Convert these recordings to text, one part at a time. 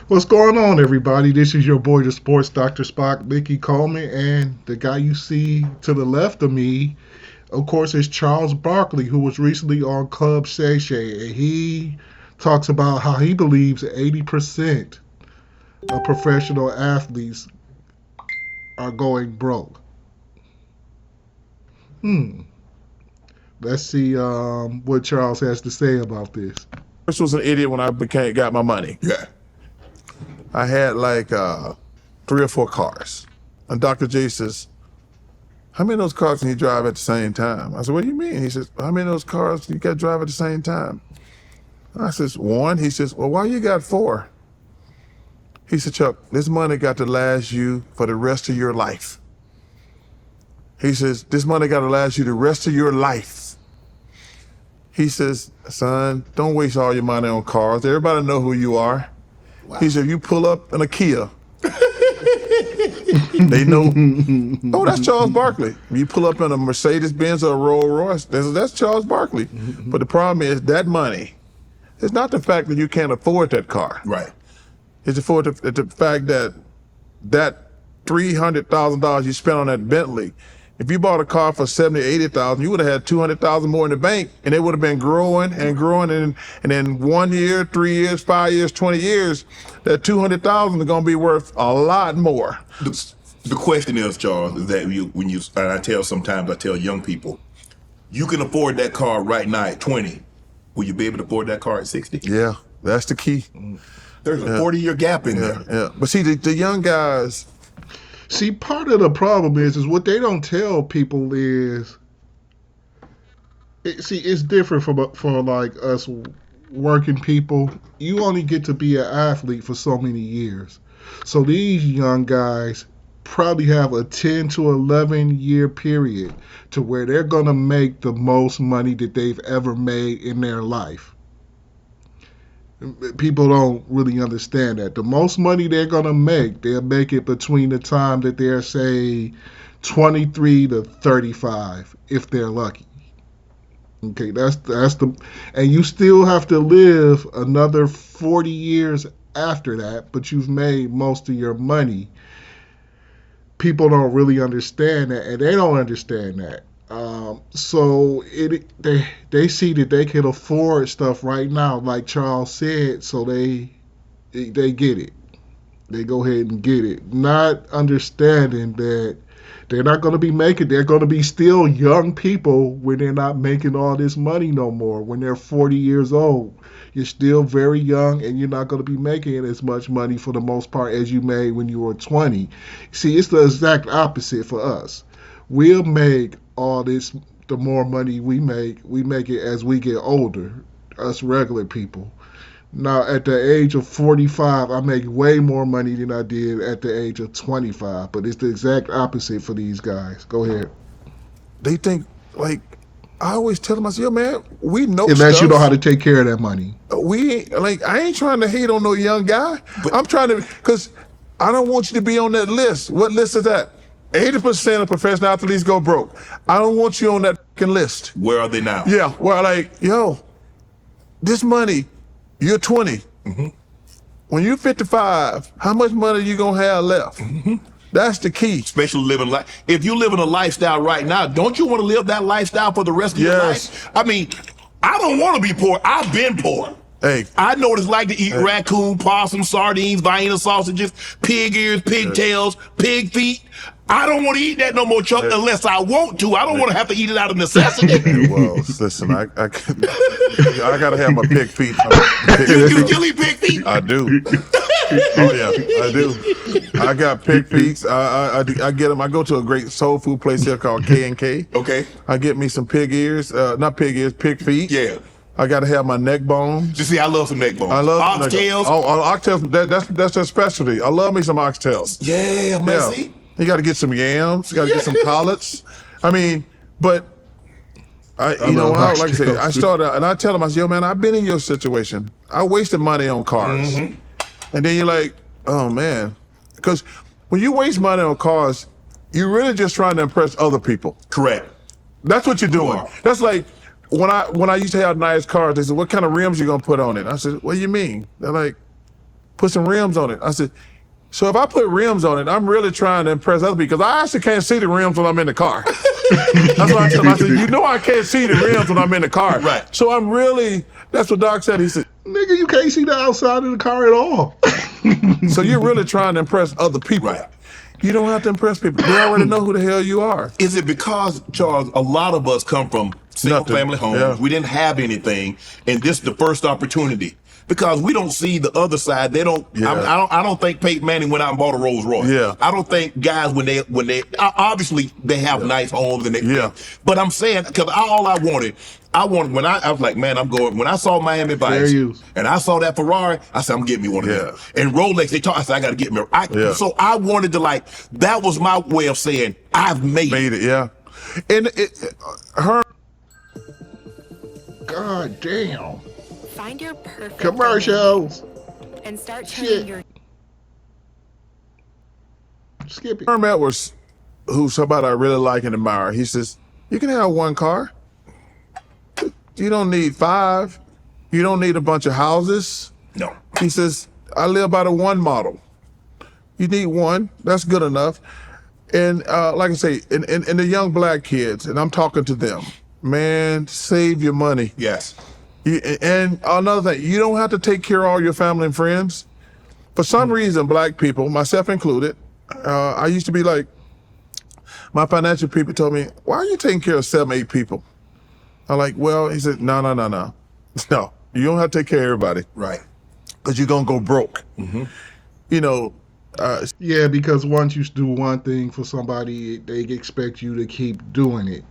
What's going on, everybody? This is your boy, the Sports Dr. Spock, Mickey Coleman, and the guy you see to the left of me, of course, is Charles Barkley, who was recently on Club Shay Shay, and he talks about how he believes 80% of professional athletes are going broke. Hmm. Let's see what Charles has to say about this. First was an idiot when I got my money. Yeah. I had like 3 or 4 cars. And Dr. J says, how many of those cars can you drive at the same time? I said, what do you mean? He says, how many of those cars you got to drive at the same time? I says, 1. He says, well, why you got 4? He said, Chuck, this money got to last you for the rest of your life. He says, this money got to last you the rest of your life. He says, son, don't waste all your money on cars. Everybody know who you are. Wow. He said, if you pull up in a Kia, they know, oh, that's Charles Barkley. If you pull up in a Mercedes-Benz or a Rolls-Royce, that's Charles Barkley. Mm-hmm. But the problem is that money, it's not the fact that you can't afford that car. Right. It's the fact that $300,000 you spent on that Bentley, if you bought a car for $70,000 or $80,000, you would have had $200,000 more in the bank, and it would have been growing and growing, and then 1 year, 3 years, 5 years, 20 years, that $200,000 is going to be worth a lot more. The question is, Charles, is that I tell young people, you can afford that car right now at 20. Will you be able to afford that car at 60? Yeah, that's the key. There's a 40-year gap in there. Yeah, but see, the young guys. See, part of the problem is what they don't tell people is, it's different for like us working people. You only get to be an athlete for so many years. So these young guys probably have a 10 to 11 year period to where they're going to make the most money that they've ever made in their life. People don't really understand that. The most money they're going to make, they'll make it between the time that they're, say, 23 to 35, if they're lucky. Okay, that's and you still have to live another 40 years after that, but you've made most of your money. People don't really understand that, and they don't understand that. So they see that they can afford stuff right now, like Charles said, so they get it. They go ahead and get it, not understanding that they're not going to be making. They're going to be still young people when they're not making all this money no more. When they're 40 years old, you're still very young, and you're not going to be making as much money for the most part as you made when you were 20. See, it's the exact opposite for us. We'll make all this, the more money we make it as we get older, us regular people. Now, at the age of 45, I make way more money than I did at the age of 25, but it's the exact opposite for these guys. Go ahead. They think, like, I always tell them, I say, yo, man, we know unless you know how to take care of that money. I ain't trying to hate on no young guy. But I'm trying to, because I don't want you to be on that list. What list is that? 80% of professional athletes go broke. I don't want you on that fucking list. Where are they now? Yeah, well, like, yo, this money, you're 20. Mm-hmm. When you're 55, how much money you gonna have left? Mm-hmm. That's the key. Especially living life. If you're living a lifestyle right now, don't you want to live that lifestyle for the rest of your life? I mean, I don't want to be poor. I've been poor. Hey, I know what it's like to eat raccoon, possum, sardines, Vienna sausages, pig ears, pigtails, pig feet. I don't want to eat that no more, Chuck, unless I want to. I don't want to have to eat it out of necessity. Well, listen, I gotta have my pig feet. You eat pig feet? I do. Oh yeah, I do. I got pig feet. I get them. I go to a great soul food place here called K&K. Okay. I get me some pig ears, not pig ears, pig feet. Yeah. I gotta have my neck bones. You see, I love some neck bones. I love oxtails. Oxtails. That's their specialty. I love me some oxtails. Yeah, man. See? You got to get some yams. You got to get some collards. I mean, but like I said, I started and I tell them, I said, yo, man, I've been in your situation. I wasted money on cars, and then you're like, oh man, because when you waste money on cars, you're really just trying to impress other people. Correct. That's what you're doing. That's like when I used to have nice cars. They said, what kind of rims you gonna put on it? I said, what do you mean? They're like, put some rims on it. I said, so if I put rims on it, I'm really trying to impress other people, because I actually can't see the rims when I'm in the car. That's what I tell him. I said, you know I can't see the rims when I'm in the car. Right. So I'm really, that's what Doc said. He said, Nigga, you can't see the outside of the car at all. so you're really trying to impress other people. Right. You don't have to impress people. They already know who the hell you are. Is it because, Charles, a lot of us come from single Nothing. family homes, Yeah. we didn't have anything, and this is the first opportunity? Because we don't see the other side. They don't. Yeah. I don't think Peyton Manning went out and bought a Rolls Royce. Yeah. I don't think guys when they obviously they have nice homes and they. Yeah. But I'm saying, because all I wanted when I was like, man, when I saw Miami Vice and I saw that Ferrari, I said, I'm getting me one of them. And Rolex, I said, I got to get me. So I wanted to, that was my way of saying I've made it. Yeah. And her. God damn. Find your perfect Commercials. and start Shit. turning your Skip it. Herm Edwards, who's somebody I really like and admire, he says, you can have one car. You don't need 5. You don't need a bunch of houses. No. He says, I live by the one model. You need one. That's good enough. And like I say, and the young black kids, and I'm talking to them, man, save your money. Yes. And another thing, you don't have to take care of all your family and friends. For some reason, black people, myself included, I used to be like, my financial people told me, why are you taking care of 7, 8 people? I'm like, well, he said, no. No, you don't have to take care of everybody. Right. Because you're going to go broke. Mm-hmm. You know. Yeah, because once you do one thing for somebody, they expect you to keep doing it.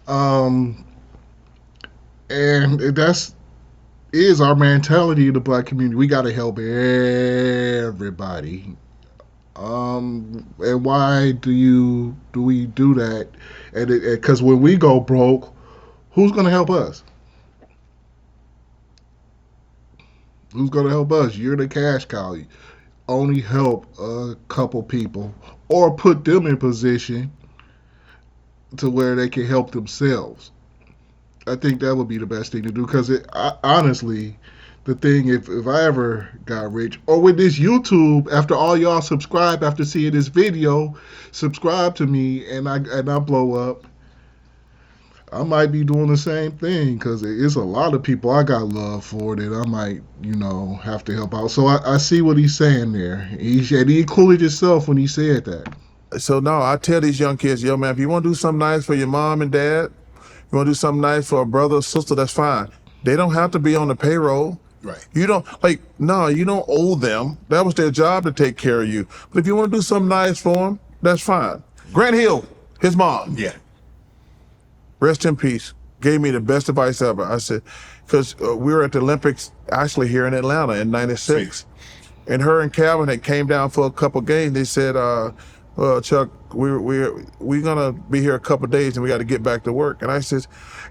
And that's is our mentality in the black community. We got to help everybody. And why do we do that? And because when we go broke, who's going to help us? Who's going to help us? You're the cash cow. Only help a couple people or put them in position to where they can help themselves. I think that would be the best thing to do, because honestly, the thing, if I ever got rich, or with this YouTube, after all y'all subscribe after seeing this video, subscribe to me, and I blow up, I might be doing the same thing, because it's a lot of people I got love for that I might, have to help out. So I see what he's saying there. He included himself when he said that. So no, I tell these young kids, yo man, if you want to do something nice for your mom and dad, you want to do something nice for a brother or sister, that's fine. They don't have to be on the payroll. Right. You don't, you don't owe them. That was their job to take care of you. But if you want to do something nice for them, that's fine. Grant Hill, his mom. Yeah. Rest in peace. Gave me the best advice ever. I said, because we were at the Olympics actually here in Atlanta in '96. And her and Calvin had came down for a couple games. They said, well, Chuck, we're gonna be here a couple days and we got to get back to work. And I said,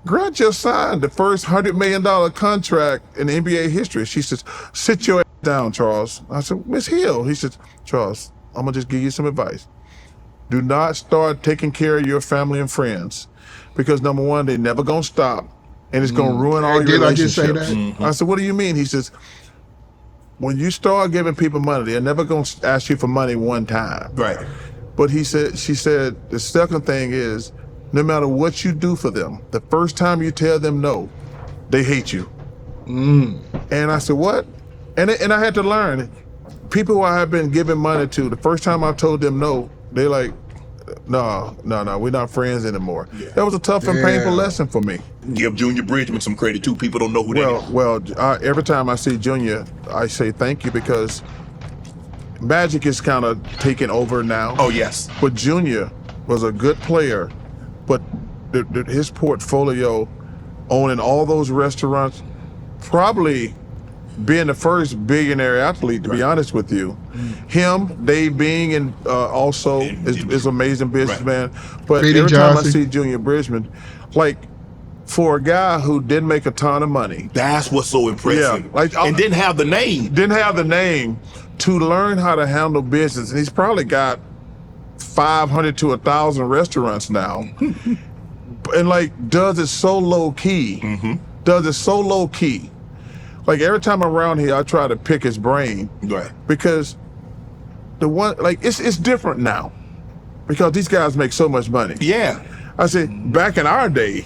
Grant just signed the first $100 million contract in NBA history. She says, sit your ass down, Charles. I said, Miss Hill. He says, Charles, I'm gonna just give you some advice. Do not start taking care of your family and friends, because number one, they're never gonna stop, and it's gonna ruin all your relationships. Did I just say that? Mm-hmm. I said, what do you mean? He says, when you start giving people money, they're never gonna ask you for money one time. Right. But she said, the second thing is, no matter what you do for them, the first time you tell them no, they hate you. And I said, what? And I had to learn. People who I have been giving money to, the first time I told them no, they like, no, we're not friends anymore. Yeah. That was a tough and painful lesson for me. Give Junior Bridgman some credit too. People don't know who that is. Well, every time I see Junior, I say thank you, because Magic is kind of taking over now. Oh, yes. But Junior was a good player, but his portfolio, owning all those restaurants, probably being the first billionaire athlete, to be honest with you. Him, Dave Bing, and also is amazing businessman. But Freddie every Johnson. time I see Junior Bridgman, for a guy who didn't make a ton of money, That's what's so impressive. Yeah, and didn't have the name. to learn how to handle business, and he's probably got 500 to 1,000 restaurants now, and does it so low key. Does it so low key. Like every time I'm around here, I try to pick his brain Right. because the one like it's different now because these guys make so much money. Yeah. I said back in our day,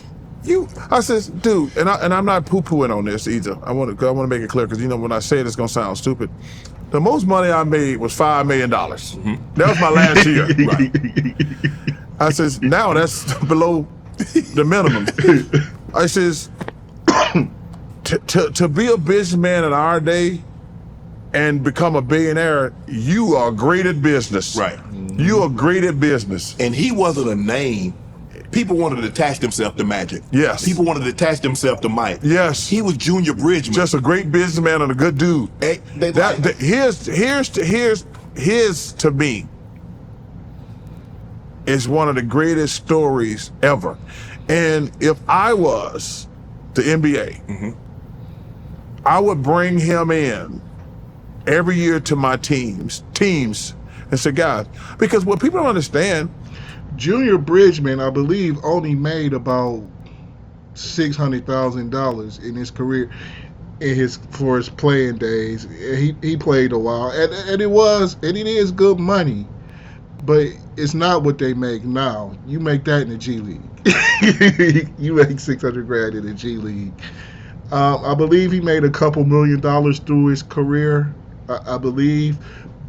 I says, dude, and I'm not poo-pooing on this either. I want to make it clear because when I say it, it's gonna sound stupid. The most money I made was $5 million. That was my last year. Right. I says now that's below the minimum. I says to be a businessman in our day and become a billionaire, you are great at business. Right. You are great at business. And he wasn't a name. People wanted to attach themselves to Magic. Yes. People wanted to attach themselves to Mike. Yes. He was Junior Bridgman. Just a great businessman and a good dude. Here's to me is one of the greatest stories ever. And if I was the NBA, I would bring him in every year to my teams, and say, guys, because what people don't understand, Junior Bridgman, I believe, only made about $600,000 in his career, for his playing days. He played a while, and it is good money, but it's not what they make now. You make that in the G League. You make $600,000 in the G League. I believe he made a couple $1 million through his career. I believe,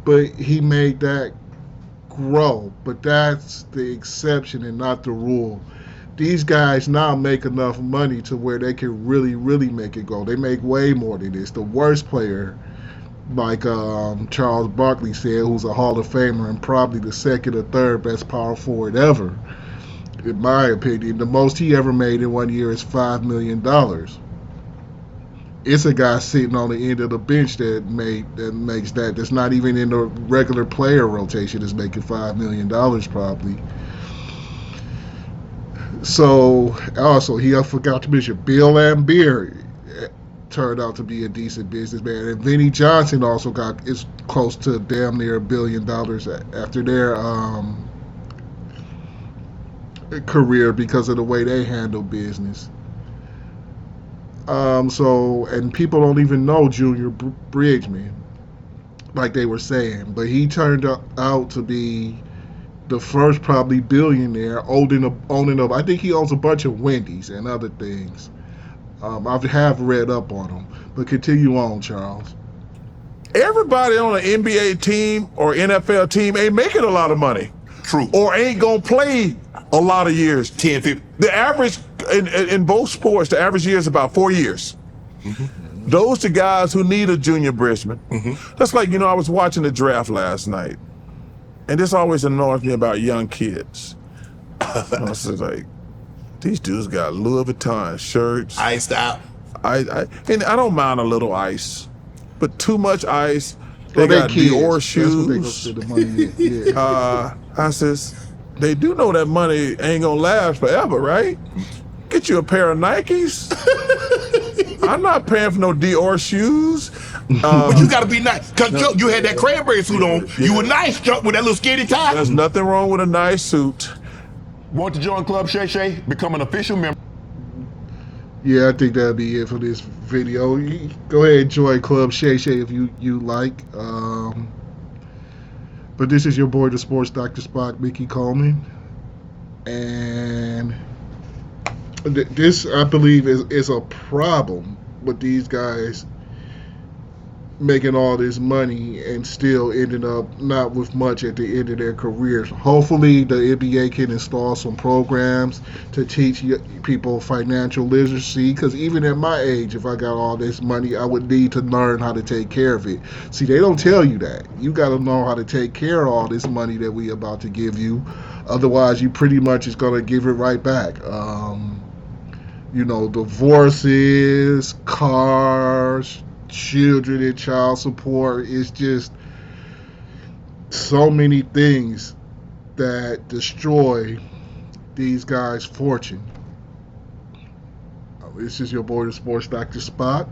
but he made that grow. But that's the exception and not the rule. These guys now make enough money to where they can really, really make it go. They make way more than this. The worst player, like Charles Barkley said, who's a Hall of Famer and probably the second or third best power forward ever, in my opinion, the most he ever made in 1 year is $5 million. It's a guy sitting on the end of the bench that makes that. That's not even in the regular player rotation. Is making $5 million probably. So also I forgot to mention Bill Laimbeer turned out to be a decent businessman, and Vinnie Johnson also is close to damn near $1 billion after their career because of the way they handle business. And people don't even know Junior Bridgman, like they were saying, but he turned out to be the first probably billionaire owning up. I think he owns a bunch of Wendy's and other things. I have read up on him, but continue on, Charles. Everybody on an NBA team or NFL team ain't making a lot of money. True. Or ain't gonna play a lot of years. 10, 15. The average in both sports, the average year is about 4 years. Those are guys who need a Junior Bridgman. That's like, I was watching the draft last night, and this always annoys me about young kids. I was like, these dudes got Louis Vuitton shirts. Iced out. And I don't mind a little ice, but too much ice. They got kids. Dior That's what they go shoes. spend the money in. Yeah. I says, they do know that money ain't gonna last forever, right? Get you a pair of Nikes. I'm not paying for no Dior shoes. But you gotta be nice. Cause you had that cranberry suit on. You were nice, Chuck, with that little skinny tie. There's nothing wrong with a nice suit. Want to join Club Shay Shay? Become an official member. Yeah, I think that'll be it for this video. You go ahead and join Club Shay Shay if you like. But this is your boy, the Sports Dr. Spock, Mickey Coleman. And this, I believe, is a problem with these guys making all this money and still ending up not with much at the end of their careers. Hopefully the NBA can install some programs to teach people financial literacy, because even at my age, if I got all this money, I would need to learn how to take care of it. See, they don't tell you that. You got to know how to take care of all this money that we about to give you. Otherwise, you pretty much is going to give it right back. Divorces, cars, children and child support. It's just so many things that destroy these guys' fortune. This is your boy, the Sports Dr. Spock.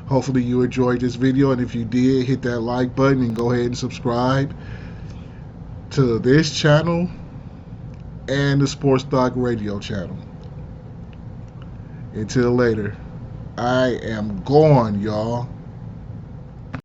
Hopefully you enjoyed this video, and if you did, hit that like button and go ahead and subscribe to this channel and the Sports Doc Radio channel. Until later. I am going, y'all.